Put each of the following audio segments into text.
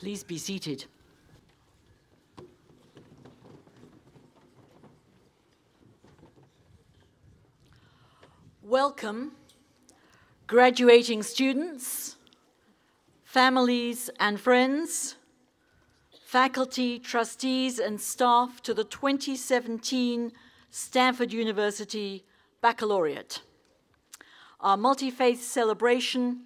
Please be seated. Welcome, graduating students, families and friends, faculty, trustees, and staff to the 2017 Stanford University Baccalaureate, our multi-faith celebration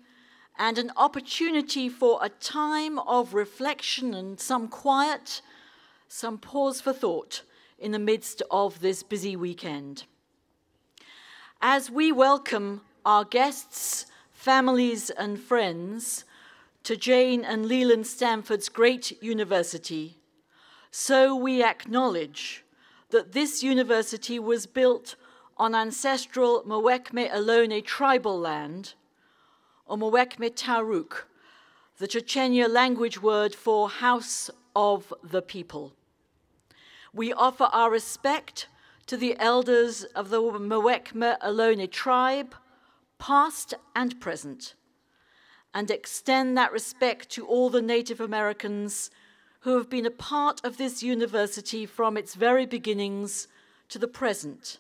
and an opportunity for a time of reflection and some quiet, some pause for thought in the midst of this busy weekend. As we welcome our guests, families, and friends to Jane and Leland Stanford's great university, so we acknowledge that this university was built on ancestral Mwekme Ohlone tribal land, or Mwekme Taruk, the Chechnya language word for house of the people. We offer our respect to the elders of the Mwekme Ohlone tribe, past and present, and extend that respect to all the Native Americans who have been a part of this university from its very beginnings to the present,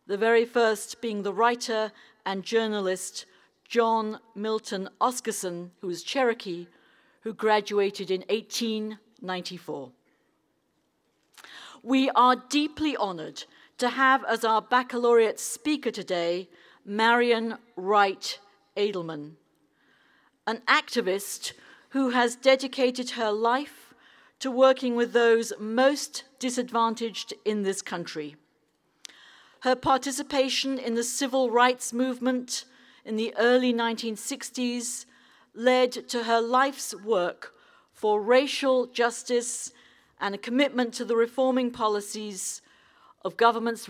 the very first being the writer and journalist John Milton Oscarson, who is Cherokee, who graduated in 1894. We are deeply honored to have as our baccalaureate speaker today, Marian Wright Edelman, an activist who has dedicated her life to working with those most disadvantaged in this country. Her participation in the civil rights movement in the early 1960s led to her life's work for racial justice and a commitment to the reforming the policies of governments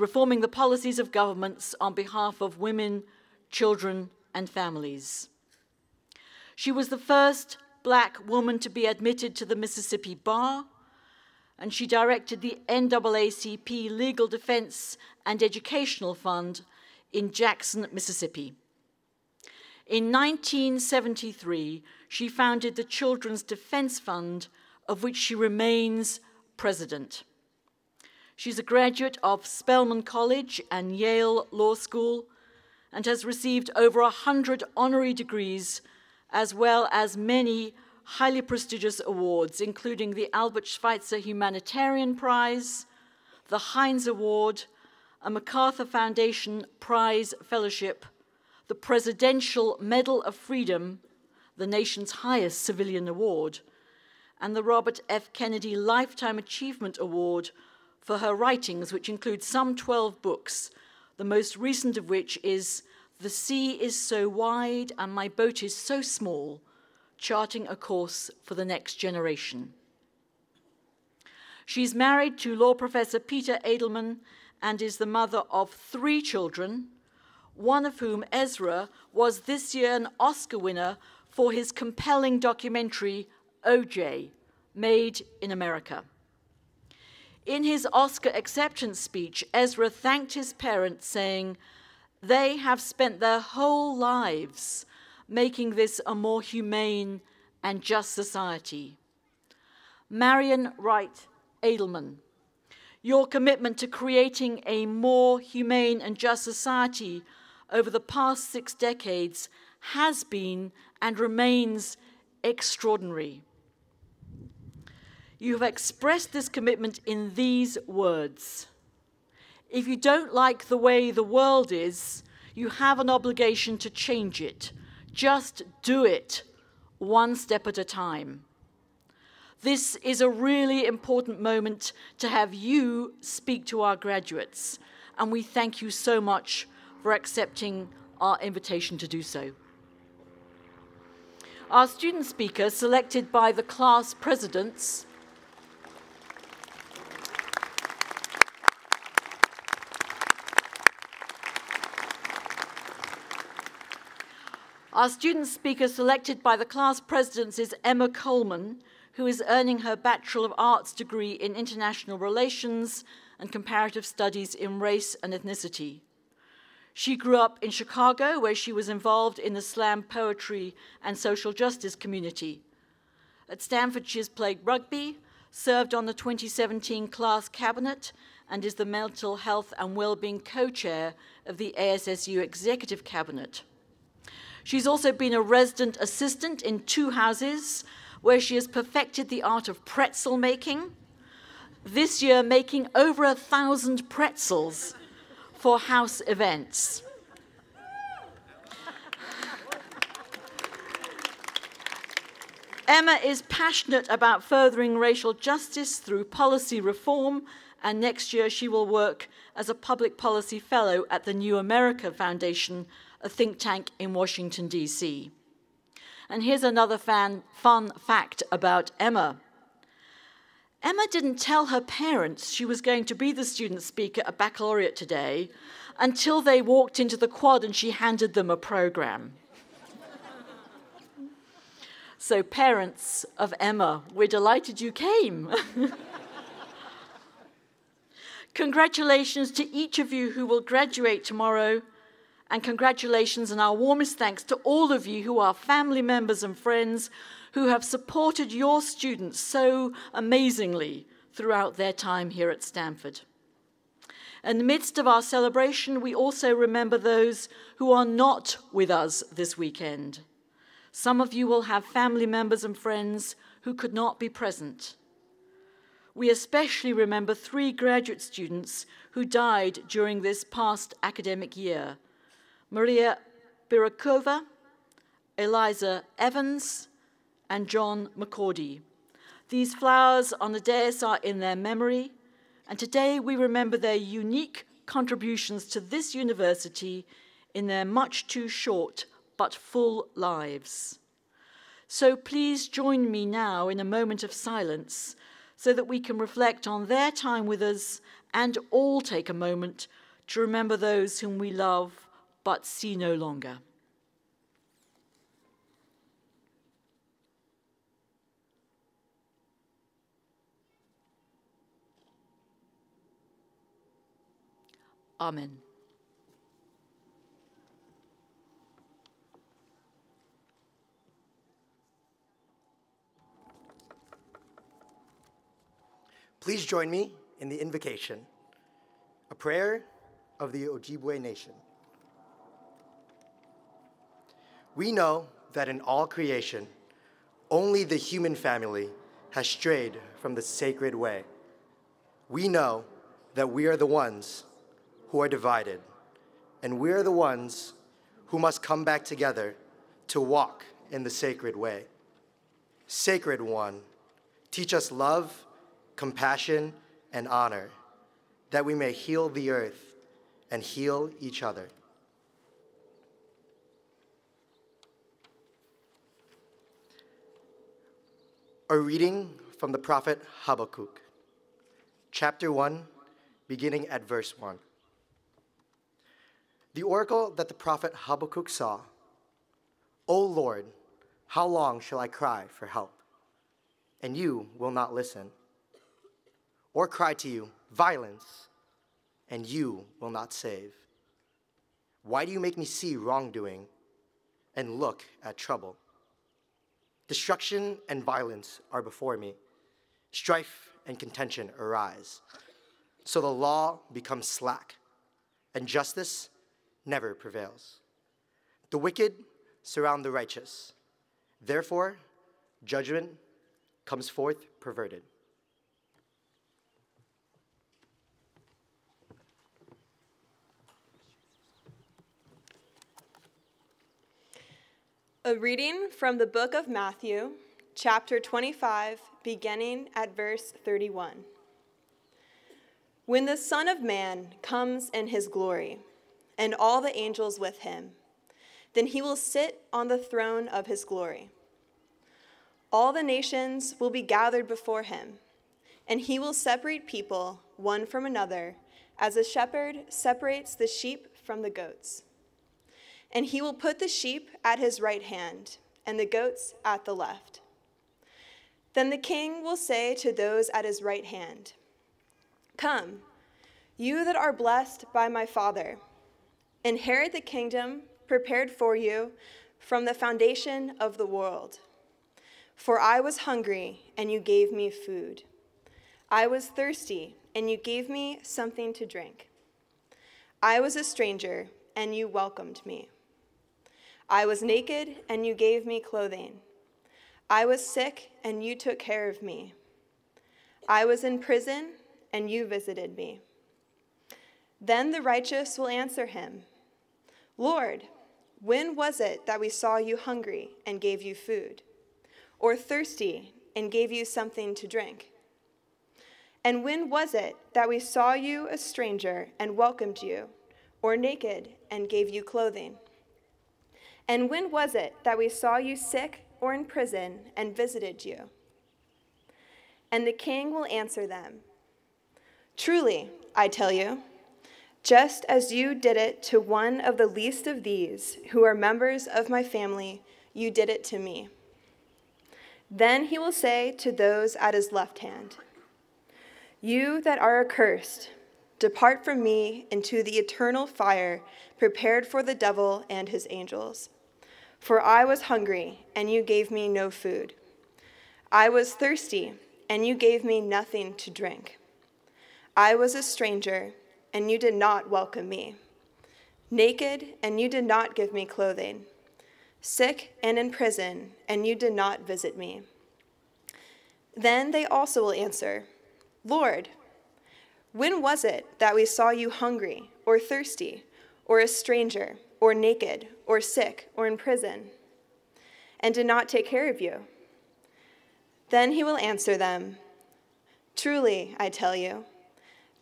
on behalf of women, children, and families. She was the first Black woman to be admitted to the Mississippi Bar, and she directed the NAACP Legal Defense and Educational Fund in Jackson, Mississippi. In 1973, she founded the Children's Defense Fund, of which she remains president. She's a graduate of Spelman College and Yale Law School and has received over 100 honorary degrees, as well as many highly prestigious awards, including the Albert Schweitzer Humanitarian Prize, the Heinz Award, a MacArthur Foundation Prize Fellowship, the Presidential Medal of Freedom, the nation's highest civilian award, and the Robert F. Kennedy Lifetime Achievement Award for her writings, which include some 12 books, the most recent of which is The Sea is So Wide and My Boat is So Small, Charting a Course for the Next Generation. She's married to law professor Peter Edelman and is the mother of 3 children, one of whom, Ezra, was this year an Oscar winner for his compelling documentary, OJ, Made in America. In his Oscar acceptance speech, Ezra thanked his parents, saying, "They have spent their whole lives making this a more humane and just society." Marian Wright Edelman, your commitment to creating a more humane and just society over the past 6 decades has been and remains extraordinary. You have expressed this commitment in these words: "If you don't like the way the world is, you have an obligation to change it. Just do it, one step at a time." This is a really important moment to have you speak to our graduates, and we thank you so much for accepting our invitation to do so. Our student speaker, selected by the class presidents, is Emma Coleman, who is earning her Bachelor of Arts degree in International Relations and Comparative Studies in Race and Ethnicity. She grew up in Chicago, where she was involved in the slam poetry and social justice community. At Stanford, she has played rugby, served on the 2017 class cabinet, and is the Mental Health and Wellbeing co-chair of the ASSU Executive Cabinet. She's also been a resident assistant in 2 houses, where she has perfected the art of pretzel making, this year making over 1,000 pretzels for house events. Emma is passionate about furthering racial justice through policy reform, and next year she will work as a public policy fellow at the New America Foundation, a think tank in Washington, D.C. And here's another fun fact about Emma. Emma didn't tell her parents she was going to be the student speaker at Baccalaureate today until they walked into the quad and she handed them a program. So parents of Emma, we're delighted you came. Congratulations to each of you who will graduate tomorrow, and congratulations and our warmest thanks to all of you who are family members and friends who have supported your students so amazingly throughout their time here at Stanford. In the midst of our celebration, we also remember those who are not with us this weekend. Some of you will have family members and friends who could not be present. We especially remember 3 graduate students who died during this past academic year: Maria Birakova, Eliza Evans, and John McCordy. These flowers on the dais are in their memory, and today we remember their unique contributions to this university in their much too short but full lives. So please join me now in a moment of silence so that we can reflect on their time with us and all take a moment to remember those whom we love but see no longer. Amen. Please join me in the invocation, a prayer of the Ojibwe Nation. We know that in all creation, only the human family has strayed from the sacred way. We know that we are the ones who are divided, and we are the ones who must come back together to walk in the sacred way. Sacred One, teach us love, compassion, and honor, that we may heal the earth and heal each other. A reading from the prophet Habakkuk, chapter 1, beginning at verse 1. The oracle that the prophet Habakkuk saw: O Lord, how long shall I cry for help, and you will not listen? Or cry to you, violence, and you will not save? Why do you make me see wrongdoing and look at trouble? Destruction and violence are before me. Strife and contention arise. So the law becomes slack, and justice never prevails. The wicked surround the righteous. Therefore, judgment comes forth perverted. A reading from the book of Matthew, chapter 25, beginning at verse 31. When the Son of Man comes in his glory, and all the angels with him, then he will sit on the throne of his glory. All the nations will be gathered before him, and he will separate people one from another, as a shepherd separates the sheep from the goats. And he will put the sheep at his right hand, and the goats at the left. Then the king will say to those at his right hand, Come, you that are blessed by my Father, inherit the kingdom prepared for you from the foundation of the world. For I was hungry, and you gave me food. I was thirsty, and you gave me something to drink. I was a stranger, and you welcomed me. I was naked, and you gave me clothing. I was sick, and you took care of me. I was in prison, and you visited me. Then the righteous will answer him, Lord, when was it that we saw you hungry and gave you food, or thirsty and gave you something to drink? And when was it that we saw you a stranger and welcomed you, or naked and gave you clothing? And when was it that we saw you sick or in prison and visited you? And the king will answer them, Truly, I tell you, just as you did it to one of the least of these who are members of my family, you did it to me. Then he will say to those at his left hand, You that are accursed, depart from me into the eternal fire prepared for the devil and his angels. For I was hungry, and you gave me no food. I was thirsty, and you gave me nothing to drink. I was a stranger, and you did not welcome me. Naked, and you did not give me clothing. Sick and in prison, and you did not visit me. Then they also will answer, Lord, when was it that we saw you hungry, or thirsty, or a stranger, or naked, or sick, or in prison, and did not take care of you? Then he will answer them, Truly, I tell you,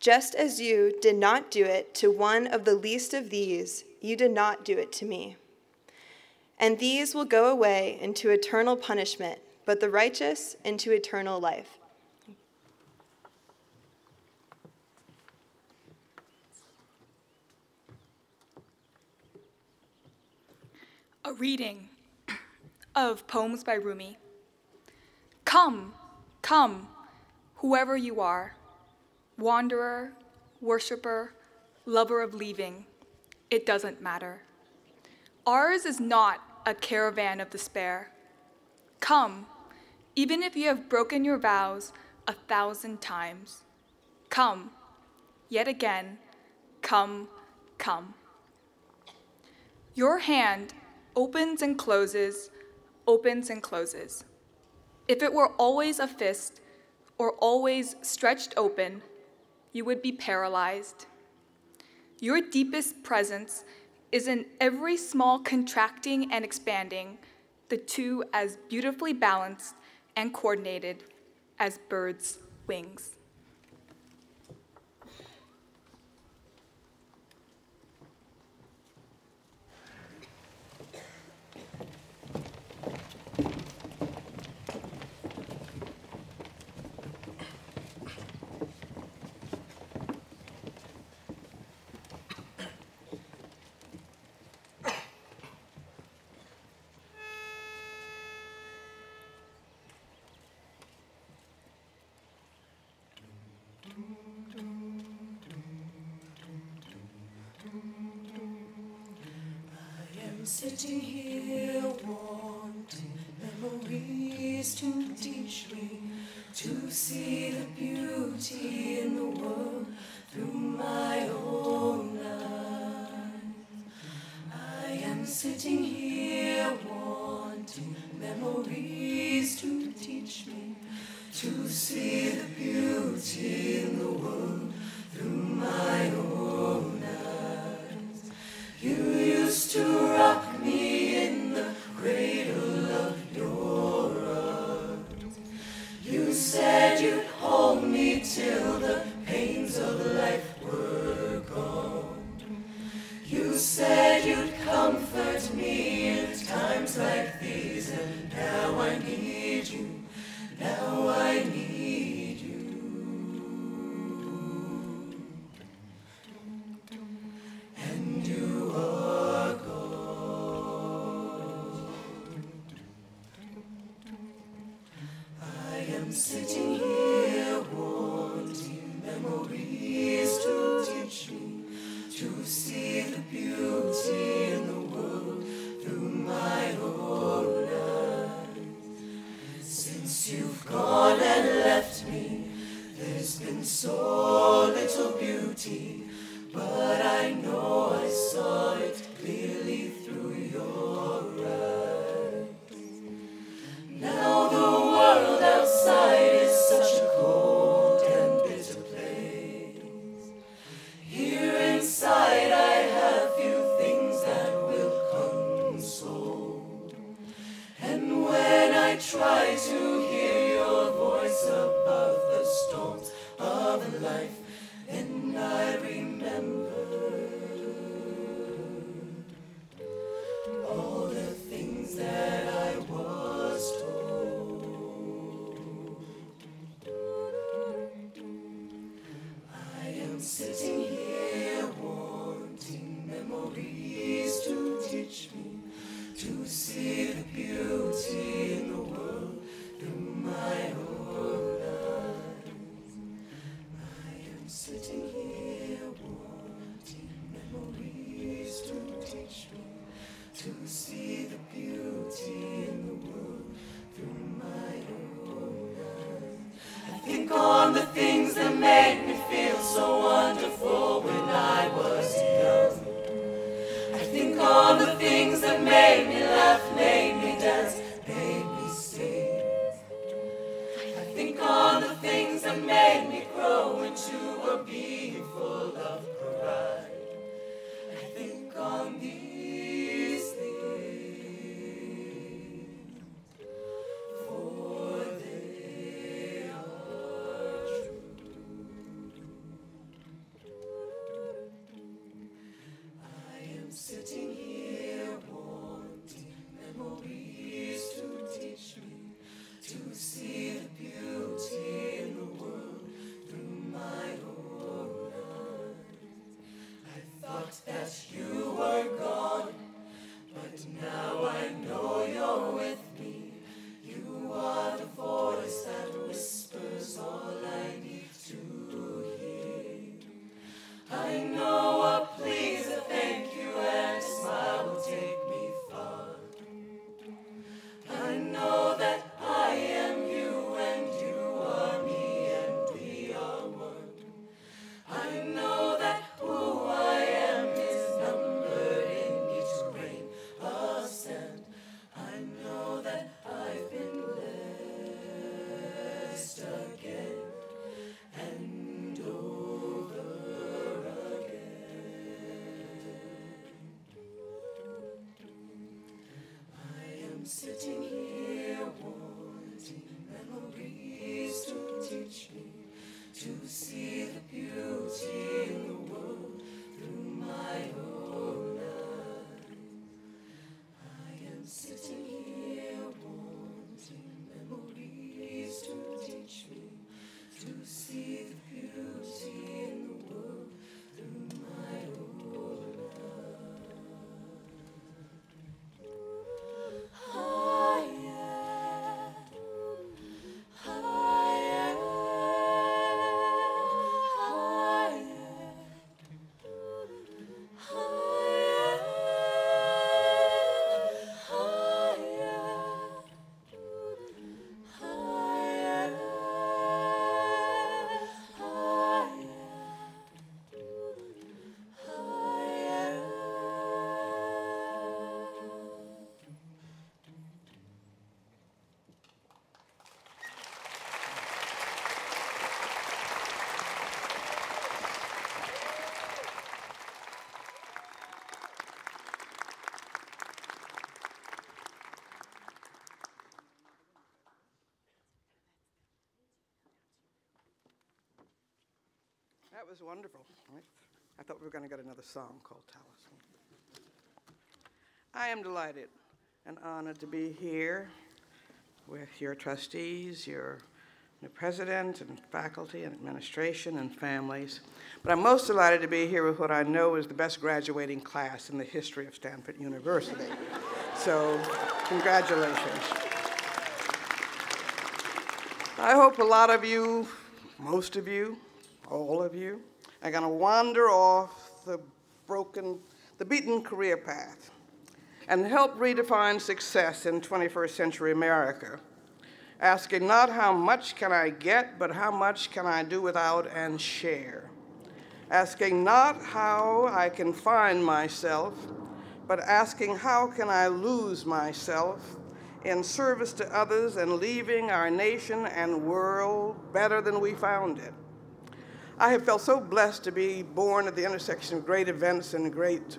just as you did not do it to one of the least of these, you did not do it to me. And these will go away into eternal punishment, but the righteous into eternal life. A reading of Poems by Rumi. Come, come, whoever you are, wanderer, worshiper, lover of leaving, it doesn't matter. Ours is not a caravan of despair. Come, even if you have broken your vows 1,000 times. Come, yet again, come, come. Your hand opens and closes, opens and closes. If it were always a fist or always stretched open, you would be paralyzed. Your deepest presence is in every small contracting and expanding, the two as beautifully balanced and coordinated as birds' wings. Sitting here wanting memories to teach me to see the beauty in the world through my own eyes. I am sitting here wanting memories to teach me to see the beauty in the world through my own eyes. You used to rock me in the cradle of your arms. You said you'd hold me till the pains beauty, but I know I saw it clearly through your eyes. Now the world outside is such a cold and bitter place. Here inside I have few things that will console. And when I try to hear your voice above the storms of life, then I remember all the things that I was told. I am sitting here wanting memories to teach me to see the beauty in the world through my own eyes. I am sitting here wanting memories to teach me to see the beauty in the world through my own eyes. I think on the things that made me feel so wonderful when I was young. I think on the things that made me laugh, made me dance, made me sing. I think on the things that made me grow into a being full of pride. I think on these things, for they are true. I am sitting here wanting memories to teach me to see the beauty in the world through my own eyes. I thought that you were gone, but now I know you're with me. You are the voice that whispers all I need to hear. I know a please, a thank you, and a smile will take me far. I know that I am you and you are me and we are one. I know that who I am is numbered in each grain of sand. I know that I've been blessed again and over again. I am sitting here wanting memories to teach me to see the beauty in the world through my own eyes. I am sitting here wanting memories to teach me to see the beauty in the world through my own eyes. Higher, higher, higher, That was wonderful. I thought we were going to get another song called Talisman. I am delighted and honored to be here with your trustees, your new president and faculty and administration and families. But I'm most delighted to be here with what I know is the best graduating class in the history of Stanford University. So congratulations. I hope a lot of you, most of you, all of you, are going to wander off the beaten career path and help redefine success in 21st century America, asking not how much can I get, but how much can I do without and share. asking not how I can find myself, but asking how can I lose myself in service to others and leaving our nation and world better than we found it. I have felt so blessed to be born at the intersection of great events and great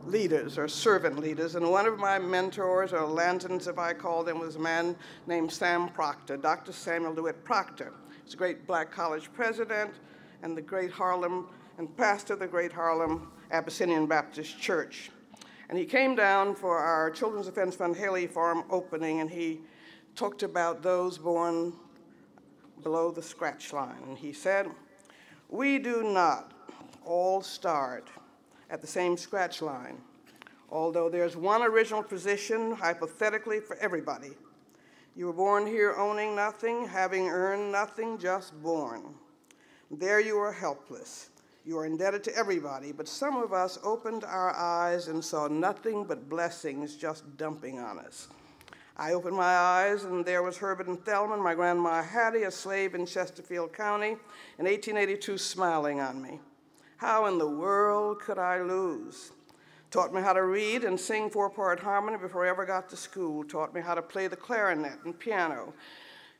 leaders, or servant leaders, and one of my mentors, or lanterns if I call them, was a man named Sam Proctor, Dr. Samuel DeWitt Proctor. He's a great black college president and the great Harlem, and pastor of the great Harlem Abyssinian Baptist Church. And he came down for our Children's Defense Fund Haley Farm opening, and he talked about those born below the scratch line. And he said, "We do not all start at the same scratch line, although there's one original position, hypothetically, for everybody. You were born here owning nothing, having earned nothing, just born. There you are helpless. You are indebted to everybody, but some of us opened our eyes and saw nothing but blessings just dumping on us. I opened my eyes, and there was Herbert and Thelma, my grandma Hattie, a slave in Chesterfield County, in 1882, smiling on me. How in the world could I lose? Taught me how to read and sing four-part harmony before I ever got to school. Taught me how to play the clarinet and piano,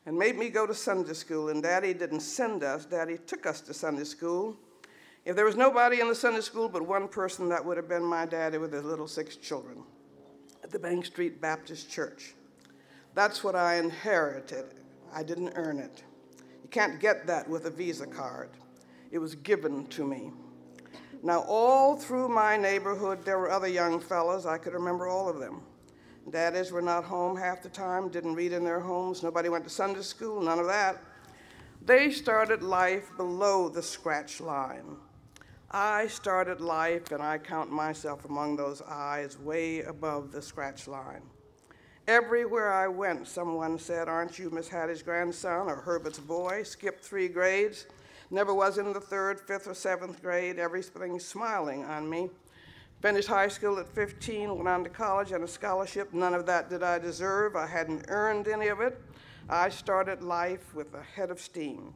and made me go to Sunday school. And Daddy didn't send us. Daddy took us to Sunday school. If there was nobody in the Sunday school but one person, that would have been my daddy with his little 6 children at the Bank Street Baptist Church. That's what I inherited. I didn't earn it. You can't get that with a Visa card. It was given to me. Now, all through my neighborhood, there were other young fellas. I could remember all of them. Daddies were not home half the time, didn't read in their homes. Nobody went to Sunday school, none of that. They started life below the scratch line. I started life, and I count myself among those eyes, way above the scratch line. Everywhere I went, someone said, "Aren't you Miss Hattie's grandson or Herbert's boy? Skipped 3 grades. Never was in the 3rd, 5th, or 7th grade. Everything smiling on me. Finished high school at 15, went on to college on a scholarship. None of that did I deserve. I hadn't earned any of it. I started life with a head of steam.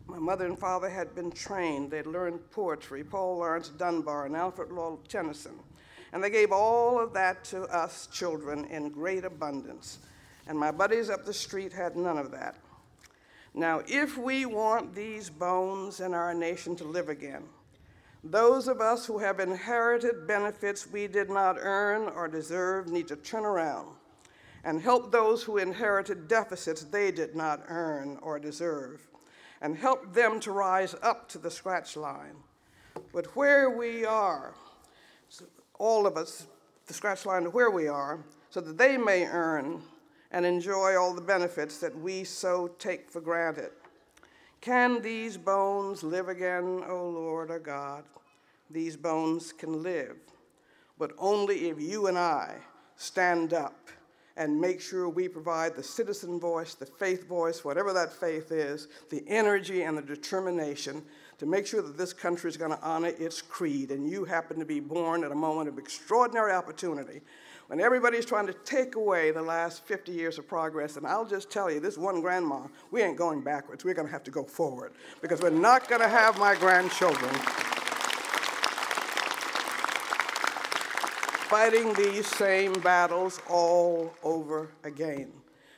My mother and father had been trained. They'd learned poetry, Paul Laurence Dunbar and Alfred Lord Tennyson. And they gave all of that to us children in great abundance. And my buddies up the street had none of that. Now, if we want these bones in our nation to live again, those of us who have inherited benefits we did not earn or deserve need to turn around and help those who inherited deficits they did not earn or deserve, and help them to rise up to the scratch line. But where we are, all of us, the scratch line to where we are, so that they may earn and enjoy all the benefits that we so take for granted. Can these bones live again, O Lord our God? These bones can live, but only if you and I stand up and make sure we provide the citizen voice, the faith voice, whatever that faith is, the energy and the determination to make sure that this country is going to honor its creed. And you happen to be born at a moment of extraordinary opportunity when everybody's trying to take away the last 50 years of progress. And I'll just tell you, this one grandma, we ain't going backwards. We're going to have to go forward, because we're not going to have my grandchildren fighting these same battles all over again.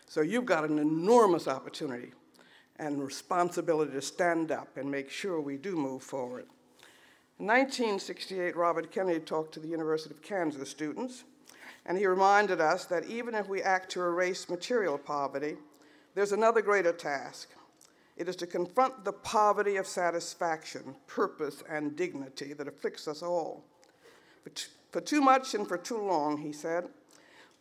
So you've got an enormous opportunity and responsibility to stand up and make sure we do move forward. In 1968, Robert Kennedy talked to the University of Kansas students, and he reminded us that even if we act to erase material poverty, there's another greater task. It is to confront the poverty of satisfaction, purpose, and dignity that afflicts us all. For too much and for too long, he said,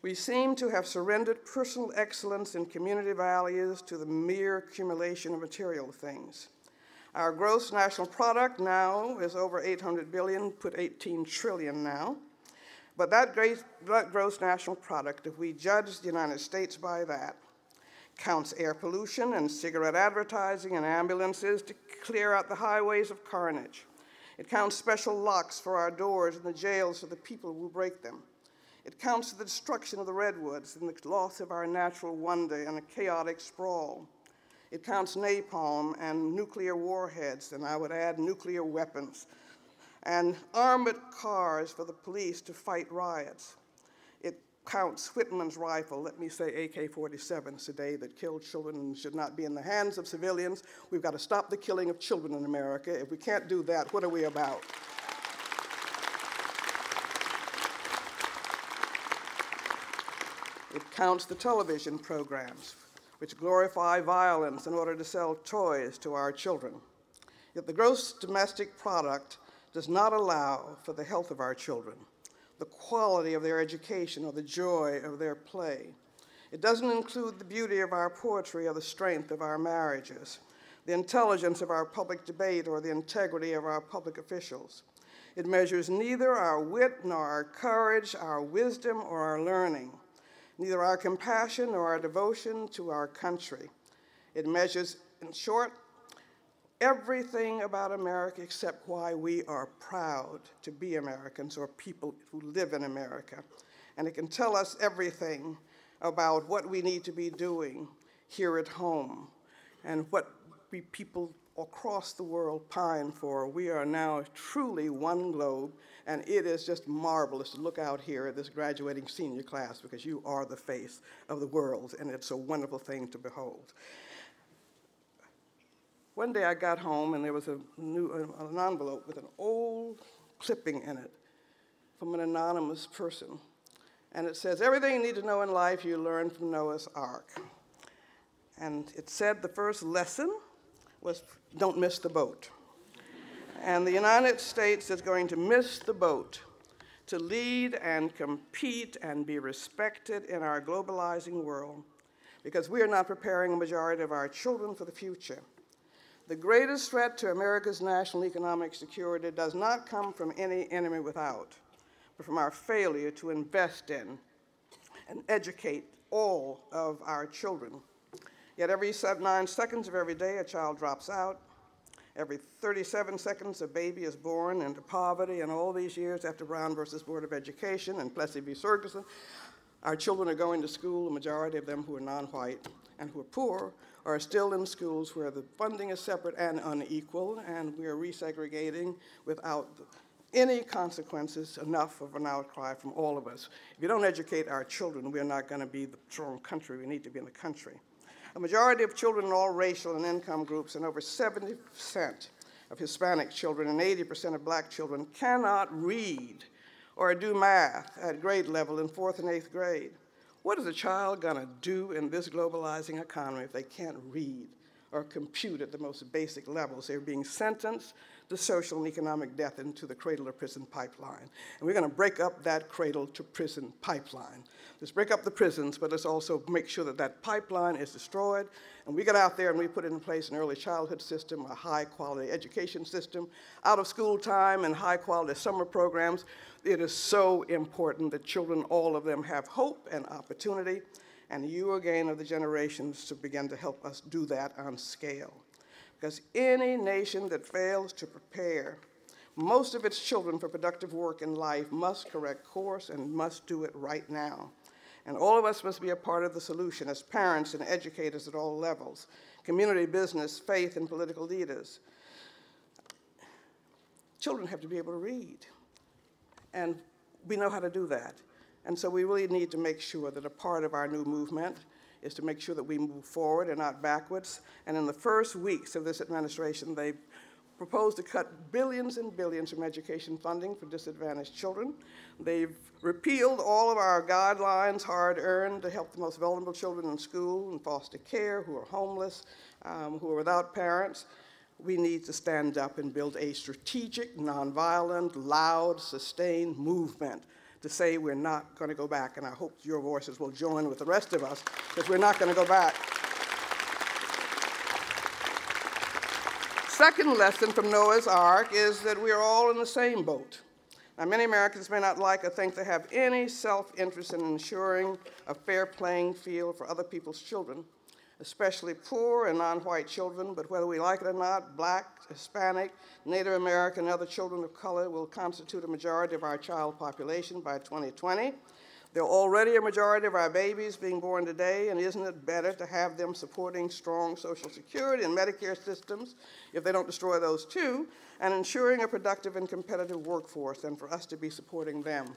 we seem to have surrendered personal excellence and community values to the mere accumulation of material things. Our gross national product now is over 800 billion, put 18 trillion now. But that gross national product, if we judge the United States by that, counts air pollution and cigarette advertising and ambulances to clear out the highways of carnage. It counts special locks for our doors and the jails for the people who break them. It counts the destruction of the redwoods and the loss of our natural wonder and a chaotic sprawl. It counts napalm and nuclear warheads, and I would add nuclear weapons, and armored cars for the police to fight riots. It counts Whitman's rifle, let me say AK-47s today, that killed children and should not be in the hands of civilians. We've got to stop the killing of children in America. If we can't do that, what are we about? It counts the television programs, which glorify violence in order to sell toys to our children. Yet the gross domestic product does not allow for the health of our children, the quality of their education, or the joy of their play. It doesn't include the beauty of our poetry or the strength of our marriages, the intelligence of our public debate, or the integrity of our public officials. It measures neither our wit nor our courage, our wisdom or our learning, neither our compassion nor our devotion to our country. It measures, in short, everything about America except why we are proud to be Americans or people who live in America. And it can tell us everything about what we need to be doing here at home and what we people across the world pine for. We are now truly one globe, and it is just marvelous to look out here at this graduating senior class because you are the face of the world, and it's a wonderful thing to behold. One day I got home and there was an envelope with an old clipping in it from an anonymous person. And it says, everything you need to know in life you learn from Noah's Ark. And it said the first lesson was don't miss the boat. And the United States is going to miss the boat to lead and compete and be respected in our globalizing world because we are not preparing a majority of our children for the future. The greatest threat to America's national economic security does not come from any enemy without, but from our failure to invest in and educate all of our children. Yet every 9 seconds of every day, a child drops out. Every 37 seconds, a baby is born into poverty, and all these years after Brown versus Board of Education and Plessy v. Ferguson, our children are going to school, a majority of them who are non-white and who are poor are still in schools where the funding is separate and unequal, and we are resegregating without any consequences, enough of an outcry from all of us. If you don't educate our children, we're not going to be the strong country we need to be in the country. A majority of children in all racial and income groups, and over 70% of Hispanic children and 80% of black children cannot read or do math at grade level in 4th and 8th grade. What is a child going to do in this globalizing economy if they can't read or compute at the most basic levels? They're being sentenced to social and economic death into the cradle to prison pipeline. And we're going to break up that cradle to prison pipeline. Let's break up the prisons, but let's also make sure that that pipeline is destroyed. And we get out there and we put in place an early childhood system, a high-quality education system, out-of-school time and high-quality summer programs. It is so important that children, all of them, have hope and opportunity, and you again are the generations to begin to help us do that on scale. Because any nation that fails to prepare most of its children for productive work in life must correct course and must do it right now. And all of us must be a part of the solution as parents and educators at all levels, community, business, faith, and political leaders. Children have to be able to read, and we know how to do that. And so we really need to make sure that a part of our new movement is to make sure that we move forward and not backwards. And in the first weeks of this administration, they proposed to cut billions and billions from education funding for disadvantaged children. They've repealed all of our guidelines, hard-earned, to help the most vulnerable children in school and foster care, who are homeless, who are without parents. We need to stand up and build a strategic, nonviolent, loud, sustained movement to say we're not going to go back, and I hope your voices will join with the rest of us, because we're not going to go back. Second lesson from Noah's Ark is that we are all in the same boat. Now, many Americans may not like or think they have any self-interest in ensuring a fair playing field for other people's children, especially poor and non-white children, but whether we like it or not, Black, Hispanic, Native American, and other children of color will constitute a majority of our child population by 2020. They're already a majority of our babies being born today, and isn't it better to have them supporting strong Social Security and Medicare systems, if they don't destroy those too, and ensuring a productive and competitive workforce than for us to be supporting them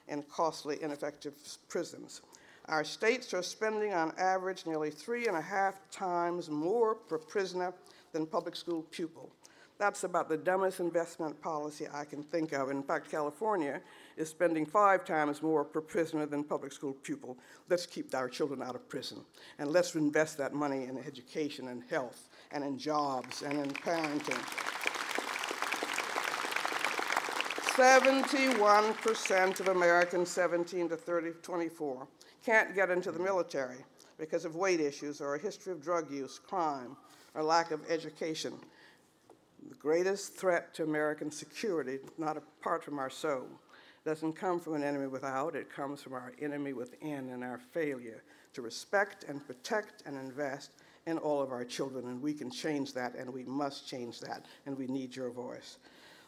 in costly, ineffective prisons? Our states are spending on average nearly 3.5 times more per prisoner than public school pupil. That's about the dumbest investment policy I can think of. In fact, California is spending 5 times more per prisoner than public school pupil. Let's keep our children out of prison, and let's invest that money in education and health and in jobs and in parenting. 71% of Americans 17 to 24 can't get into the military because of weight issues or a history of drug use, crime, or lack of education. The greatest threat to American security, not apart from our soul, doesn't come from an enemy without, it comes from our enemy within and our failure to respect and protect and invest in all of our children. And we can change that, and we must change that, and we need your voice.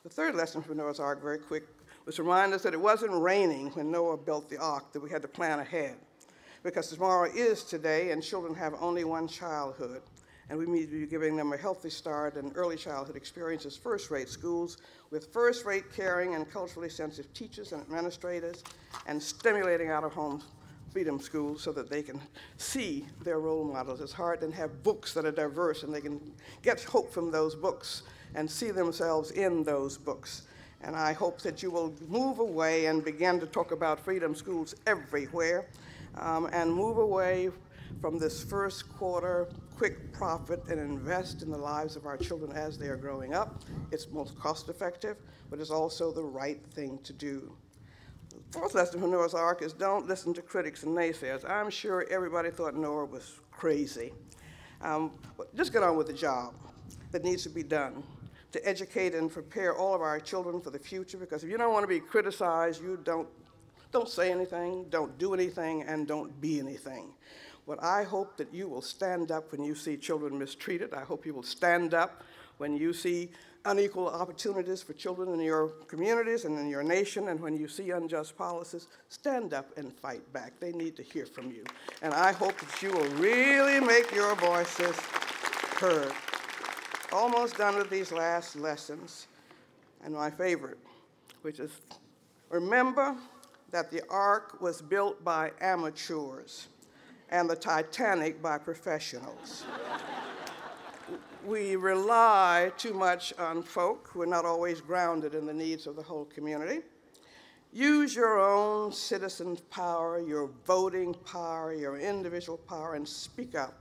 The third lesson from Noah's Ark, very quick, was to remind us that it wasn't raining when Noah built the ark, that we had to plan ahead. Because tomorrow is today, and children have only one childhood. And we need to be giving them a healthy start and early childhood experiences, first-rate schools with first-rate caring and culturally sensitive teachers and administrators, and stimulating out-of-home freedom schools so that they can see their role models. It's hard to have books that are diverse, and they can get hope from those books and see themselves in those books. And I hope that you will move away and begin to talk about freedom schools everywhere, and move away from this first quarter quick profit and invest in the lives of our children as they are growing up. It's most cost effective, but it's also the right thing to do. The fourth lesson from Noah's Ark is don't listen to critics and naysayers. I'm sure everybody thought Noah was crazy. But just get on with the job that needs to be done to educate and prepare all of our children for the future, because if you don't want to be criticized, you don't say anything, don't do anything, and don't be anything. But I hope that you will stand up when you see children mistreated. I hope you will stand up when you see unequal opportunities for children in your communities and in your nation, and when you see unjust policies. Stand up and fight back. They need to hear from you. And I hope that you will really make your voices heard. Almost done with these last lessons, and my favorite, which is remember that the Ark was built by amateurs and the Titanic by professionals. We rely too much on folk who are not always grounded in the needs of the whole community. Use your own citizen power, your voting power, your individual power, and speak up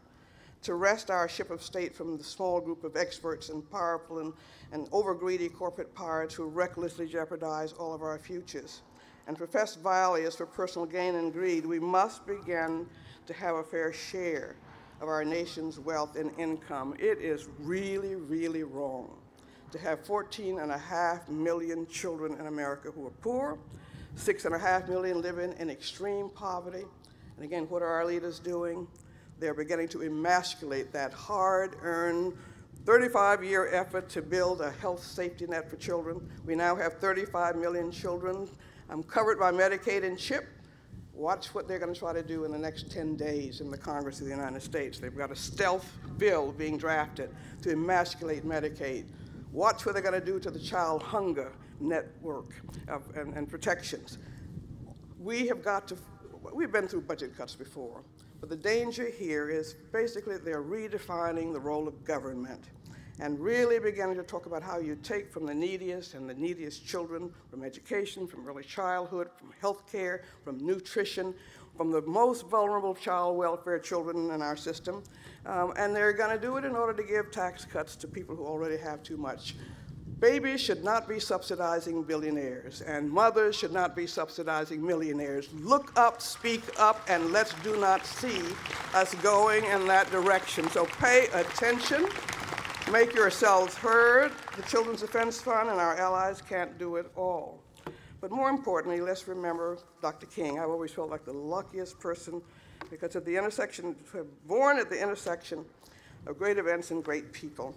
to wrest our ship of state from the small group of experts and powerful and over-greedy corporate pirates who recklessly jeopardize all of our futures and profess values for personal gain and greed. We must begin to have a fair share of our nation's wealth and income. It is really, really wrong to have 14.5 million children in America who are poor, 6.5 million living in extreme poverty. And again, what are our leaders doing? They're beginning to emasculate that hard-earned 35-year effort to build a health safety net for children. We now have 35 million children covered by Medicaid and CHIP. Watch what they're going to try to do in the next 10 days in the Congress of the United States. They've got a stealth bill being drafted to emasculate Medicaid. Watch what they're going to do to the child hunger network and protections. We've been through budget cuts before, but the danger here is basically they're redefining the role of government and really beginning to talk about how you take from the neediest and the neediest children, from education, from early childhood, from health care, from nutrition, from the most vulnerable child welfare children in our system, and they're going to do it in order to give tax cuts to people who already have too much. Babies should not be subsidizing billionaires, and mothers should not be subsidizing millionaires. Look up, speak up, and let's do not see us going in that direction. So pay attention. Make yourselves heard. The Children's Defense Fund and our allies can't do it all. But more importantly, let's remember Dr. King. I've always felt like the luckiest person because at the intersection, born at the intersection of great events and great people.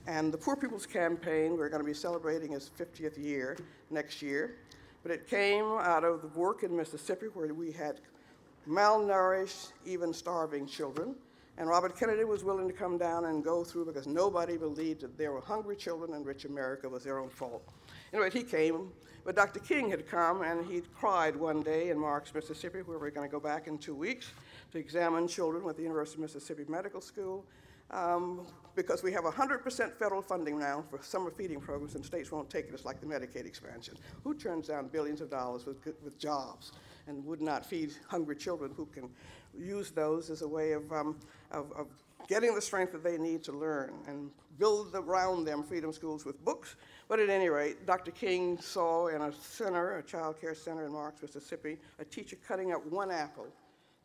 And the Poor People's Campaign, we're going to be celebrating its 50th year next year. but it came out of the work in Mississippi where we had malnourished, even starving children. And Robert Kennedy was willing to come down and go through because nobody believed that there were hungry children and rich America was their own fault. Anyway, he came, but Dr. King had come and he cried one day in Marks, Mississippi, where we're going to go back in 2 weeks to examine children with the University of Mississippi Medical School, because we have 100% federal funding now for summer feeding programs, and states won't take it. It's like the Medicaid expansion. Who turns down billions of dollars with jobs and would not feed hungry children who can use those as a way of getting the strength that they need to learn and build around them freedom schools with books? But at any rate, Dr. King saw in a center, a child care center in Marks, Mississippi, a teacher cutting up one apple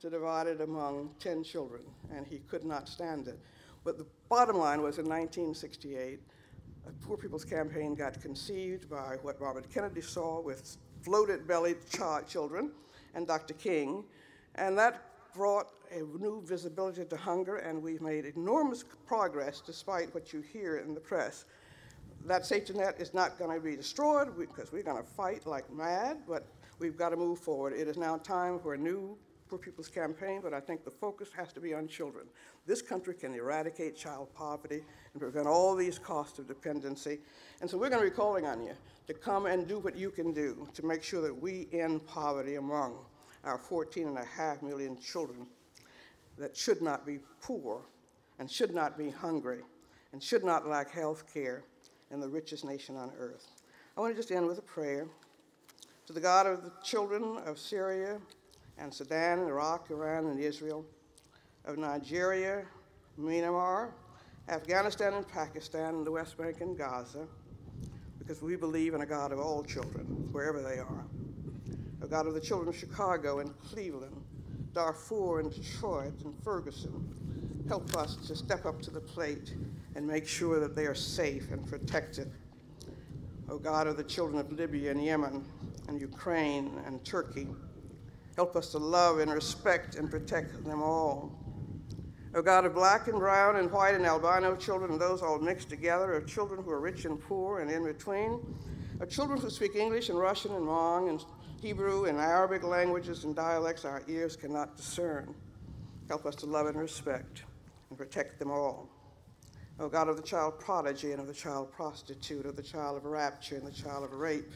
to divide it among 10 children, and he could not stand it. But the bottom line was in 1968, a Poor People's Campaign got conceived by what Robert Kennedy saw with floated-bellied children and Dr. King, and that brought a new visibility to hunger, and we've made enormous progress despite what you hear in the press. That safety net is not going to be destroyed because we're going to fight like mad, but we've got to move forward. It is now time for a new Poor People's Campaign, but I think the focus has to be on children. This country can eradicate child poverty and prevent all these costs of dependency. And so we're going to be calling on you to come and do what you can do to make sure that we end poverty among our 14.5 million children that should not be poor and should not be hungry and should not lack health care in the richest nation on earth. I want to just end with a prayer to the God of the children of Syria and Sudan, Iraq, Iran, and Israel, of Nigeria, Myanmar, Afghanistan, and Pakistan, and the West Bank and Gaza, because we believe in a God of all children, wherever they are. A God of the children of Chicago and Cleveland, Darfur and Detroit and Ferguson. Help us to step up to the plate and make sure that they are safe and protected. O God of the children of Libya and Yemen and Ukraine and Turkey, help us to love and respect and protect them all. O God of black and brown and white and albino children and those all mixed together, of children who are rich and poor and in between, of children who speak English and Russian and Hmong and Hebrew and Arabic languages and dialects our ears cannot discern. Help us to love and respect and protect them all. O God of the child prodigy and of the child prostitute, of the child of rapture and the child of rape,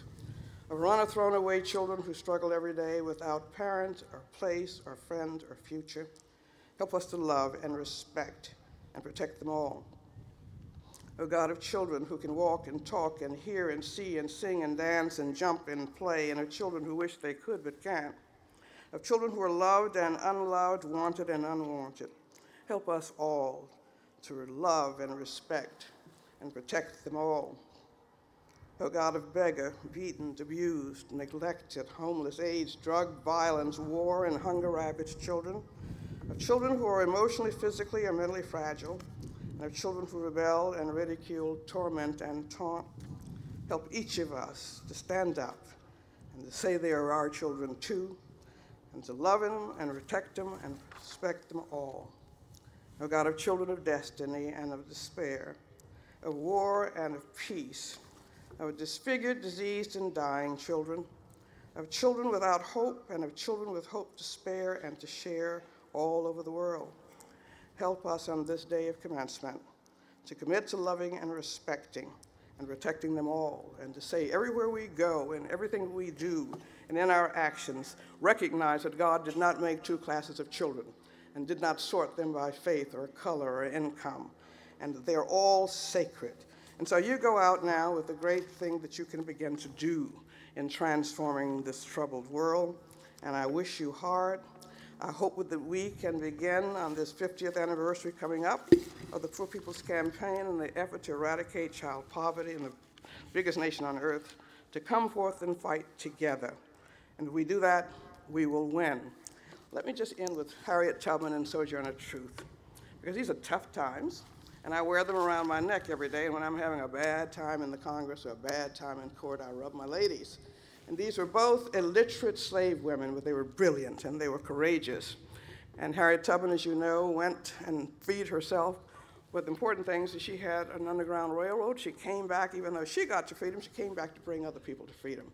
of run or thrown away children who struggle every day without parent or place or friend or future. Help us to love and respect and protect them all. O God of children who can walk and talk and hear and see and sing and dance and jump and play, and of children who wish they could but can't. Of children who are loved and unloved, wanted and unwanted. Help us all to love and respect and protect them all. O God of beggar, beaten, abused, neglected, homeless, AIDS, drug, violence, war, and hunger-ravaged children, of children who are emotionally, physically, or mentally fragile, and of children who rebel and ridicule, torment, and taunt, help each of us to stand up and to say they are our children too, and to love them and protect them and respect them all. O God of children of destiny and of despair, of war and of peace, of disfigured, diseased, and dying children, of children without hope and of children with hope to spare and to share all over the world. Help us on this day of commencement to commit to loving and respecting and protecting them all, and to say everywhere we go and everything we do and in our actions, recognize that God did not make two classes of children and did not sort them by faith or color or income, and that they are all sacred. And so you go out now with the great thing that you can begin to do in transforming this troubled world, and I wish you hard. I hope that we can begin on this 50th anniversary coming up of the Poor People's Campaign and the effort to eradicate child poverty in the biggest nation on earth, to come forth and fight together. And if we do that, we will win. Let me just end with Harriet Tubman and Sojourner Truth, because these are tough times, and I wear them around my neck every day, and when I'm having a bad time in the Congress or a bad time in court, I rub my ladies. And these were both illiterate slave women, but they were brilliant and they were courageous. And Harriet Tubman, as you know, went and freed herself. But the important thing is that she had an underground railroad. She came back, even though she got to freedom, she came back to bring other people to freedom.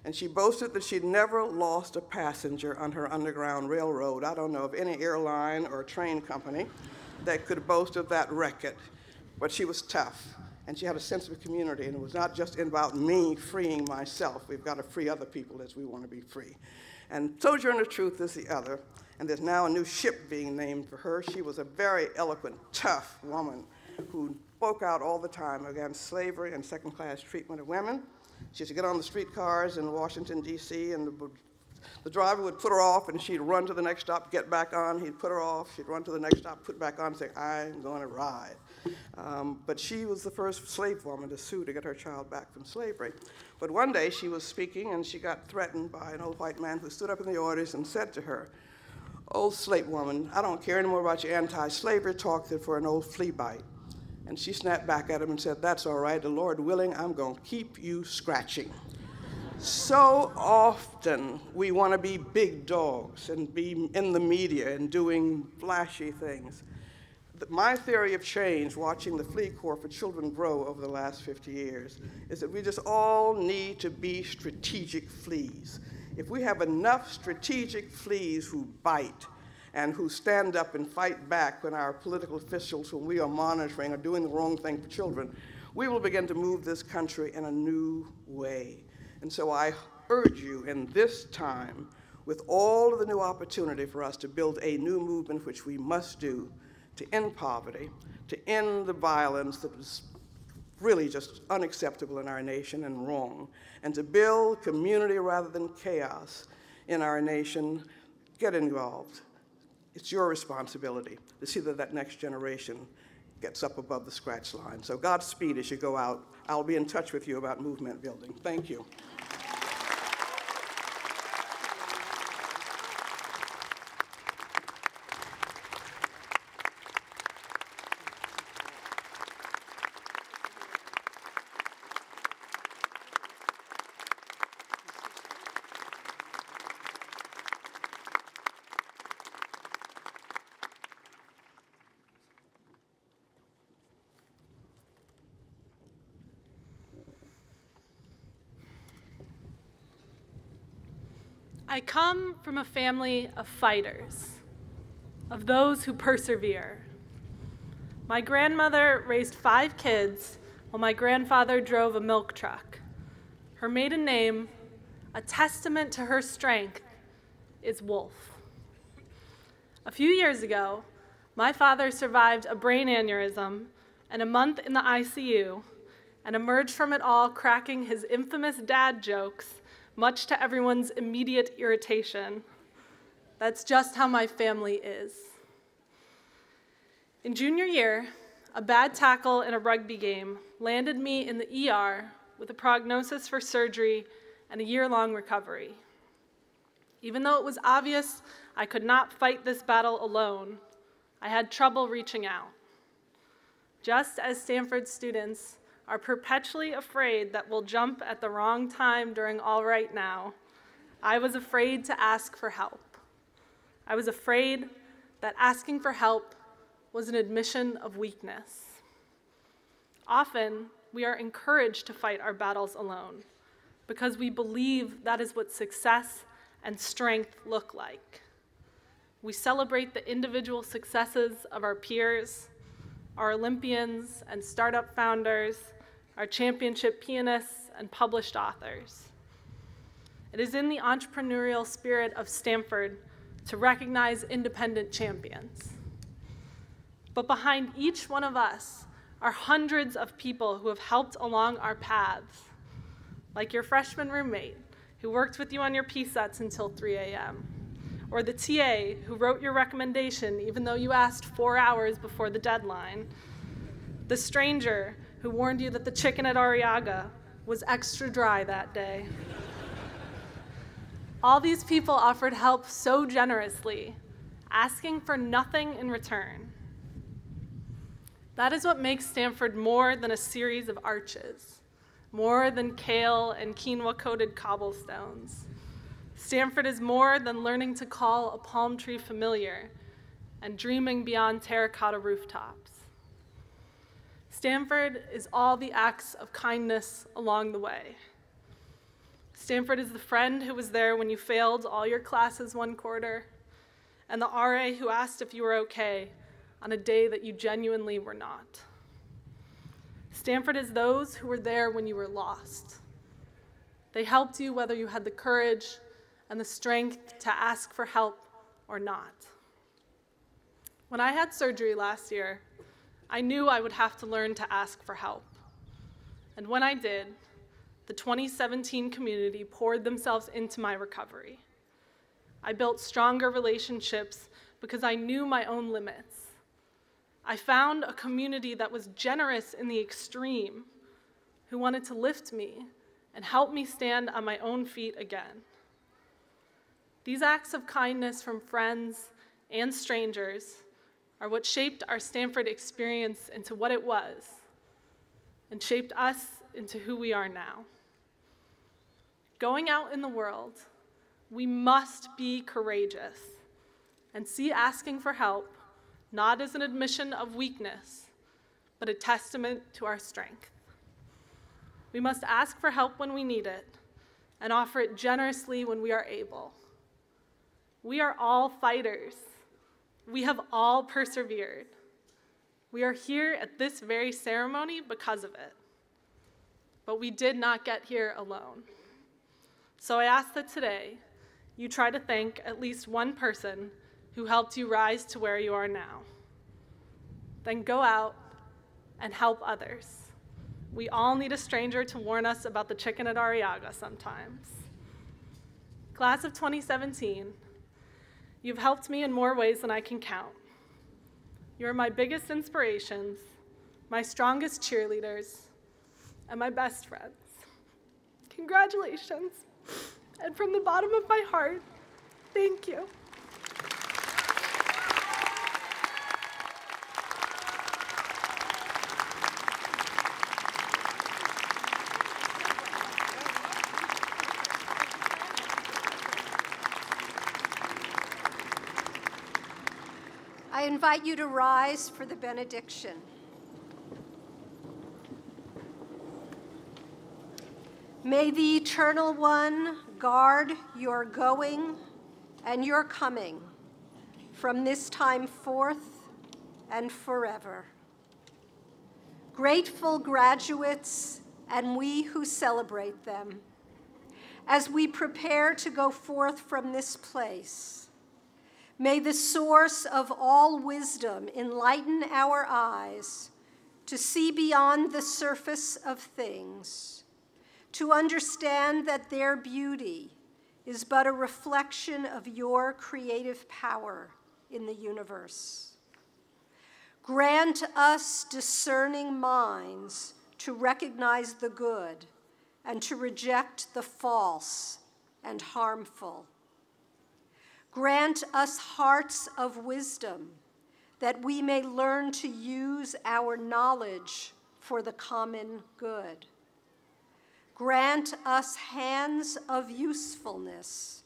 And she boasted that she'd never lost a passenger on her Underground Railroad. I don't know of any airline or train company that could boast of that record. But she was tough, and she had a sense of community, and it was not just about me freeing myself. We've got to free other people as we want to be free. And Sojourner Truth is the other, and there's now a new ship being named for her. She was a very eloquent, tough woman who spoke out all the time against slavery and second-class treatment of women. She used to get on the streetcars in Washington, D.C., and the driver would put her off, and she'd run to the next stop, get back on. He'd put her off. She'd run to the next stop, put back on, and say, I'm going to ride. But she was the first slave woman to sue to get her child back from slavery. But one day she was speaking, and she got threatened by an old white man who stood up in the audience and said to her, "Old slave woman, I don't care anymore about your anti-slavery talk than for an old flea bite." And she snapped back at him and said, "That's all right. The Lord willing, I'm going to keep you scratching." So often we want to be big dogs and be in the media and doing flashy things. My theory of change, watching the Flea Corps for Children grow over the last 50 years, is that we just all need to be strategic fleas. If we have enough strategic fleas who bite and who stand up and fight back when our political officials whom we are monitoring are doing the wrong thing for children, we will begin to move this country in a new way. And so I urge you in this time, with all of the new opportunity for us to build a new movement, which we must do, to end poverty, to end the violence that is really just unacceptable in our nation and wrong, and to build community rather than chaos in our nation. Get involved. It's your responsibility to see that that next generation gets up above the scratch line. So Godspeed as you go out. I'll be in touch with you about movement building. Thank you. I come from a family of fighters, of those who persevere. My grandmother raised 5 kids while my grandfather drove a milk truck. Her maiden name, a testament to her strength, is Wolf. A few years ago, my father survived a brain aneurysm and a month in the ICU and emerged from it all cracking his infamous dad jokes, much to everyone's immediate irritation. That's just how my family is. In junior year, a bad tackle in a rugby game landed me in the ER with a prognosis for surgery and a year-long recovery. Even though it was obvious I could not fight this battle alone, I had trouble reaching out. Just as Stanford students are perpetually afraid that we'll jump at the wrong time during All Right Now, I was afraid to ask for help. I was afraid that asking for help was an admission of weakness. Often, we are encouraged to fight our battles alone because we believe that is what success and strength look like. We celebrate the individual successes of our peers, our Olympians and startup founders, our championship pianists and published authors. It is in the entrepreneurial spirit of Stanford to recognize independent champions. But behind each one of us are hundreds of people who have helped along our paths, like your freshman roommate who worked with you on your P-sets until 3 a.m., or the TA who wrote your recommendation even though you asked 4 hours before the deadline, the stranger who warned you that the chicken at Arriaga was extra dry that day. All these people offered help so generously, asking for nothing in return. That is what makes Stanford more than a series of arches, more than kale and quinoa-coated cobblestones. Stanford is more than learning to call a palm tree familiar and dreaming beyond terracotta rooftops. Stanford is all the acts of kindness along the way. Stanford is the friend who was there when you failed all your classes one quarter, and the RA who asked if you were okay on a day that you genuinely were not. Stanford is those who were there when you were lost. They helped you whether you had the courage and the strength to ask for help or not. When I had surgery last year, I knew I would have to learn to ask for help. And when I did, the 2017 community poured themselves into my recovery. I built stronger relationships because I knew my own limits. I found a community that was generous in the extreme, who wanted to lift me and help me stand on my own feet again. These acts of kindness from friends and strangers are what shaped our Stanford experience into what it was, and shaped us into who we are now. Going out in the world, we must be courageous and see asking for help not as an admission of weakness, but a testament to our strength. We must ask for help when we need it and offer it generously when we are able. We are all fighters. We have all persevered. We are here at this very ceremony because of it. But we did not get here alone. So I ask that today you try to thank at least one person who helped you rise to where you are now. Then go out and help others. We all need a stranger to warn us about the chicken at Arriaga sometimes. Class of 2017, you've helped me in more ways than I can count. You're my biggest inspirations, my strongest cheerleaders, and my best friends. Congratulations. And from the bottom of my heart, thank you. I invite you to rise for the benediction. May the Eternal One guard your going and your coming from this time forth and forever. Grateful graduates and we who celebrate them, as we prepare to go forth from this place, may the source of all wisdom enlighten our eyes to see beyond the surface of things, to understand that their beauty is but a reflection of your creative power in the universe. Grant us discerning minds to recognize the good and to reject the false and harmful. Grant us hearts of wisdom that we may learn to use our knowledge for the common good. Grant us hands of usefulness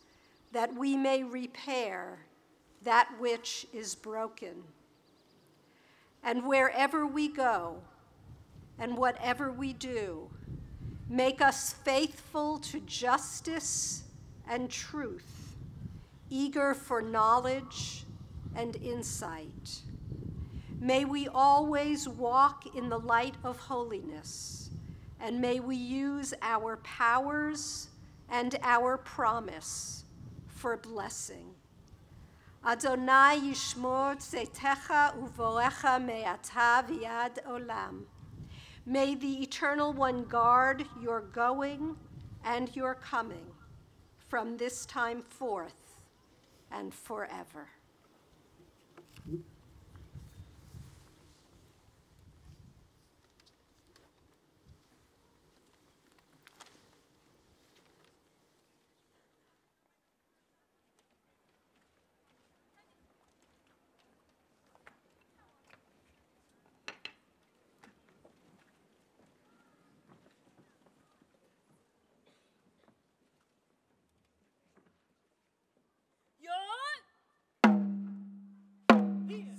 that we may repair that which is broken. And wherever we go and whatever we do, make us faithful to justice and truth, eager for knowledge and insight. May we always walk in the light of holiness, and may we use our powers and our promise for blessing. Adonai yishmor tzetecha uvorecha me'ata v'yad olam. May the Eternal One guard your going and your coming from this time forth and forever. Yeah.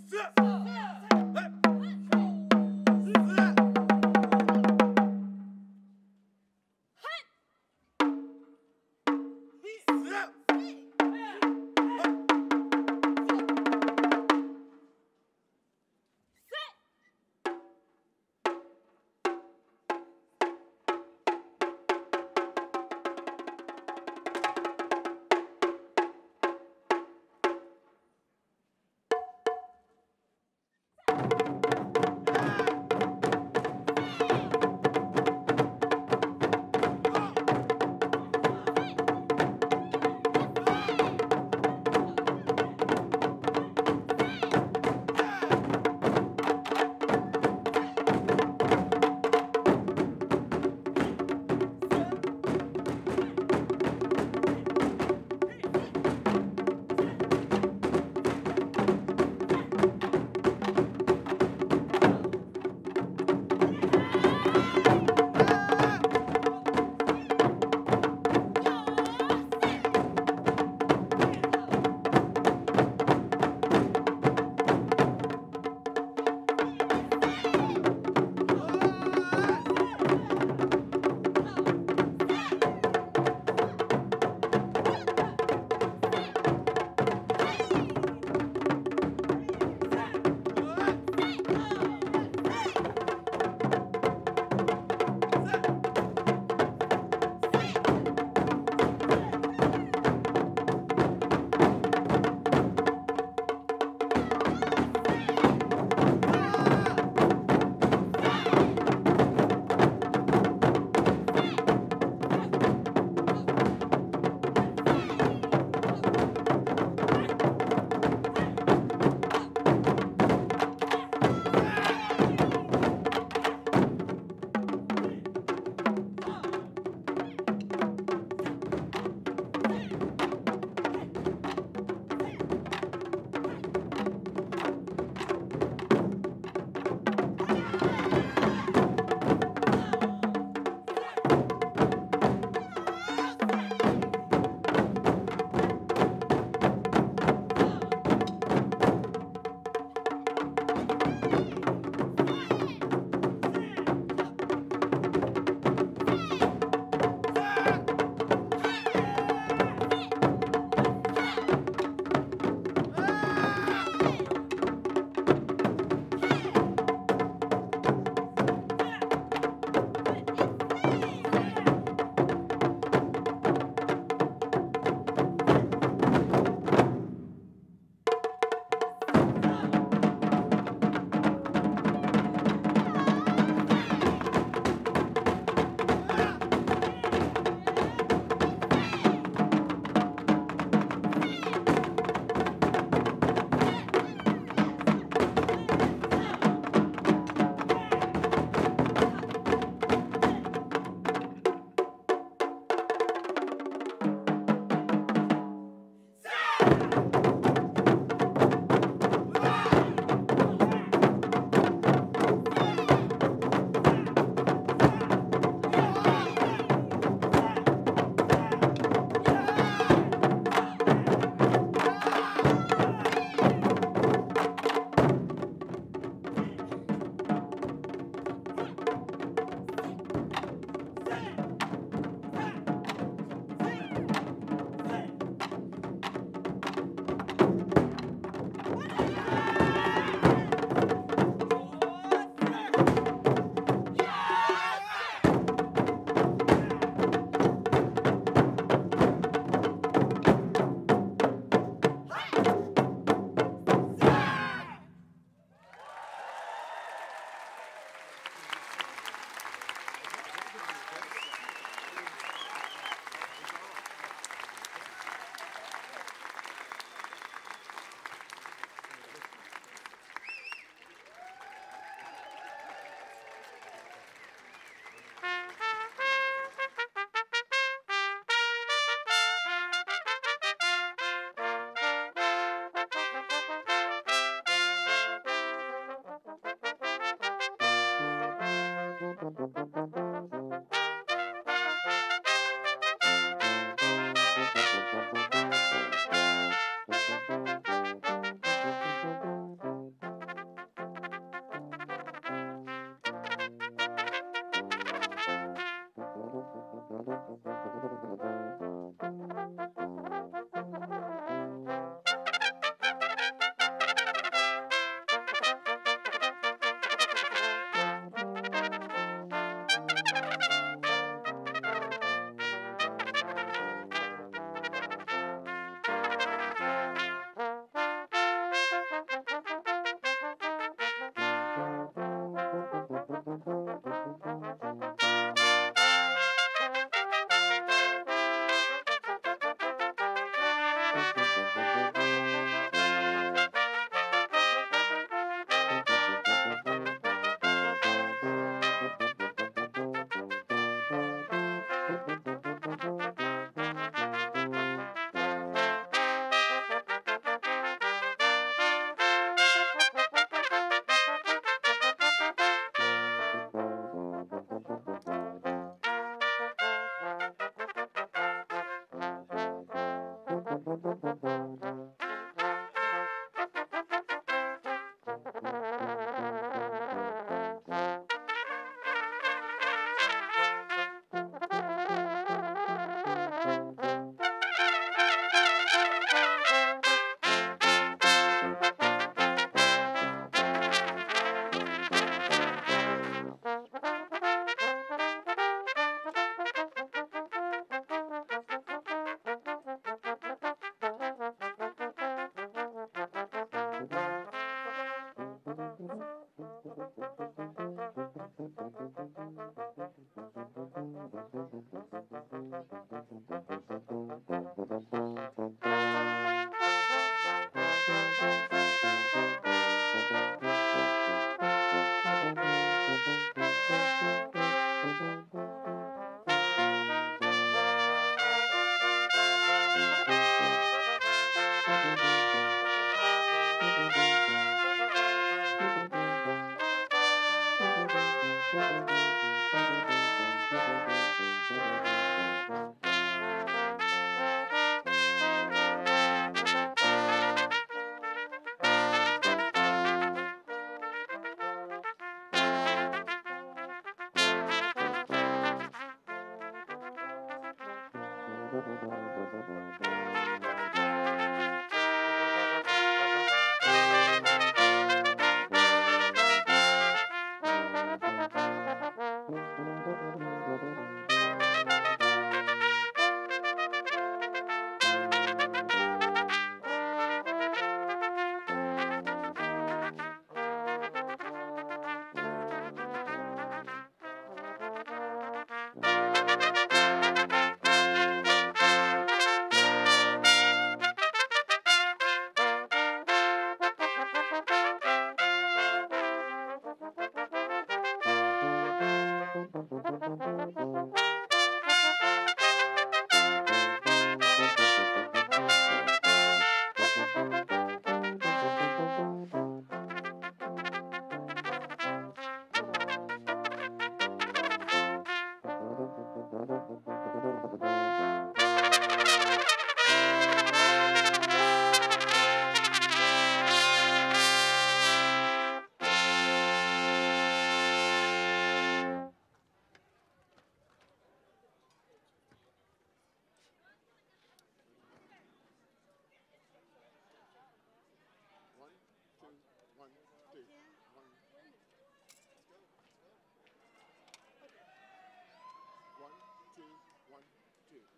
1, 2, 1, 2.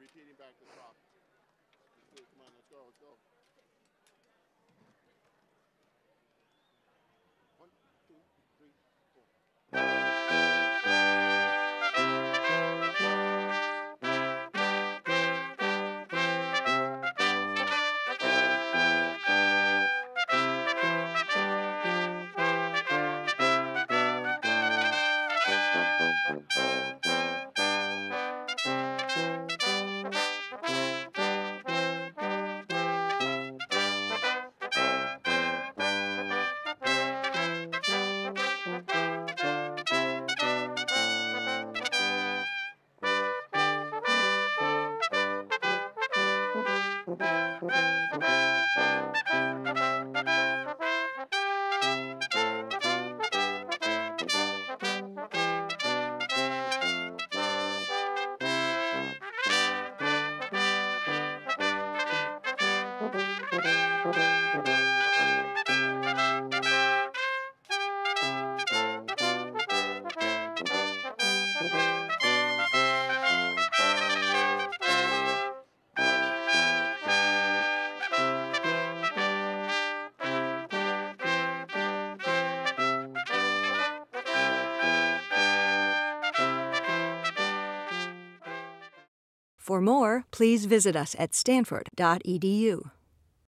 repeating back the top. Come on, let's go, let's go. 1, 2, 3, 4. For more, please visit us at stanford.edu.